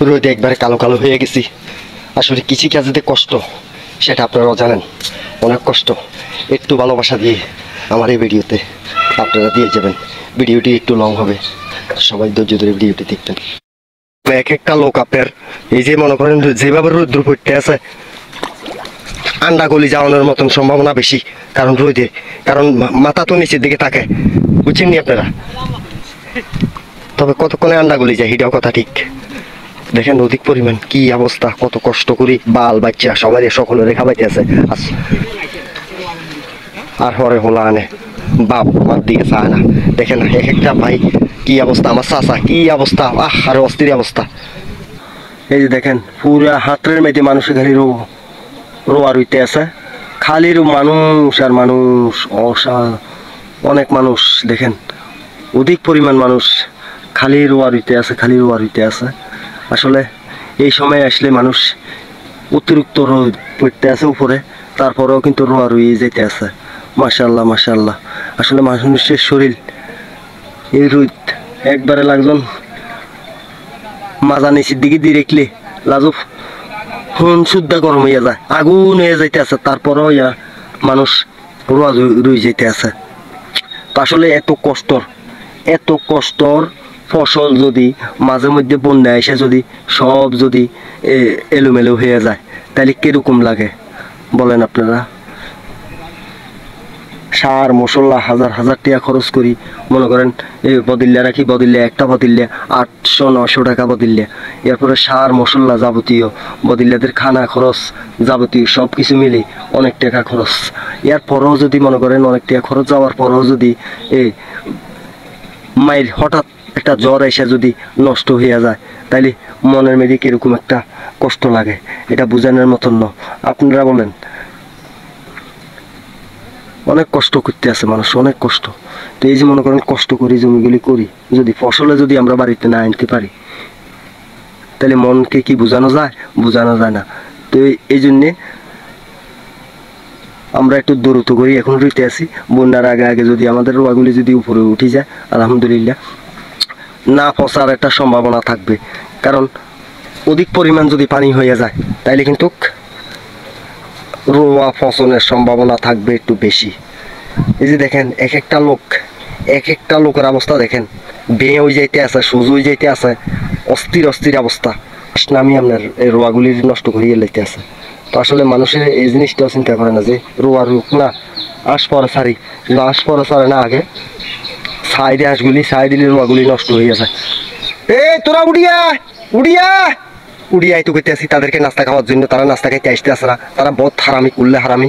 রোদে একবারে কালো কালো হয়ে গেছি। আসলে কৃষিকাজে যে কষ্ট সেটা আপনারাও জানেন, অনেক কষ্ট। একটু ভালোবাসা দিয়ে আমার এই ভিডিওতে আপনারা দিয়ে যাবেন। ভিডিওটি একটু লং হবে, সবাই ধৈর্য ধরে ভিডিওটি দেখবেন। এক একটা লোক আপনার এই যে মনে করেন যেভাবে রৌদ্র পড়তে আছে, আন্ডা গলি যাওয়ানোর মতন সম্ভাবনা বেশি, কারণ রোদে, কারণ মাথা তো নিচের দিকে থাকে, বুঝছেন নি আপনারা। তবে কতক্ষণে আন্ডা গলি যায় এটাও কথা ঠিক। দেখেন অধিক পরিমাণ কি অবস্থা, কত কষ্ট করি বাল বাচ্চা সবাই সকলের খাবাইতে আছে। আর হরে হোলা আনে বাপ আমার দিকে চায় না। দেখেন এক একটা ভাই কি অবস্থা, আমার চাচা কি অবস্থা, আরে অস্থির অবস্থা। এই যে দেখেন পুরা হাতের মেয়েতে মানুষের খালি রোয়া রইতে আছে, খালি মানুষ আর মানুষ, অনেক মানুষ। দেখেন অধিক পরিমাণ মানুষ খালি রোয়া রইতে আছে, খালি রোয়া রইতে আছে। আসলে এই সময় আসলে মানুষ অতিরিক্ত রোদ পড়তে আছে উপরে, তারপরেও কিন্তু রোয়া রুই যেতে আছে। মাশাআল্লাহ মাশাআল্লাহ। আসলে মানুষের শরীর এই রোদ একবারে লাগজন মাজা নিচের দিকে দিয়ে রাখলে লাজুক হুন শুদ্ধা গরম হইয়া যায়, আগুন হয়ে যাইতে আছে, তারপরেও মানুষ রোয়া রুই যেতে আছে। তো আসলে এত কষ্টর ফসল যদি মাঝে মধ্যে বন্যা এসে যদি সব যদি এলোমেলো হয়ে যায়, তাহলে কিরকম লাগে বলেন আপনারা। সার মশলা হাজার হাজার টাকা খরচ করি, মনে করেন বদিল্লা রাখি, বদিল্লা একটা বদিল্লা 800-900 টাকা বদিল্লা। এরপরে সার মশলা যাবতীয় বদিল্লাদের খানা খরচ যাবতীয় সব কিছু মিলে অনেক টাকা খরচ। এরপরেও যদি মনে করেন অনেক টাকা খরচ যাওয়ার পরেও যদি মায়ের হঠাৎ একটা জ্বর এসে যদি নষ্ট হয়ে যায়, তাইলে মনের মেয়েদের কিরকম একটা কষ্ট লাগে, এটা বোঝানোর মতন না। আপনারা বলেন, অনেক কষ্ট করতে আছে মানুষ, অনেক কষ্ট। তো এই যে মনে করেন কষ্ট করি, জমিগুলি করি, যদি ফসলে যদি আমরা বাড়িতে না আনতে পারি, তাহলে মনকে কি বোঝানো যায়? বোঝানো যায় না। তো এই জন্যে আমরা একটু দ্রুত করি, এখন রইতে আছি। বন্যার আগে আগে যদি আমাদের রোয়াগুলি যদি উপরে উঠে যায়, আলহামদুলিল্লাহ না ফসার একটা সম্ভাবনা থাকবে। কারণ অধিক পরিমাণ যদি পানি হয়ে যায়, তাইলে কিন্তু রোয়া ফসলের সম্ভাবনা থাকবে একটু বেশি। এই যে দেখেন এক একটা লোকের অবস্থা দেখেন, বেয়ে হয়ে যাইতে আছে, সোজ হয়ে যাইতে আছে, অস্থির অবস্থা। নামি আপনার এই রোয়াগুলি নষ্ট করিয়ে লাইতে আছে। তো আসলে মানুষের এই জিনিসটাও চিন্তা করে না যে রোয়া রোগ না আশ পরে সারি, কিন্তু আশ পরে সারে না, আগে ছাই দিয়ে হাঁসগুলি ছাই দিলে রোয়াগুলি নষ্ট হয়ে যায়। তোরা উড়িয়া তো করতে আসি তাদেরকে নাস্তা খাওয়ার জন্য, তারা নাস্তা খাইতে আসতে আসে না, তারা বহুত হারামি, করলে হারামি।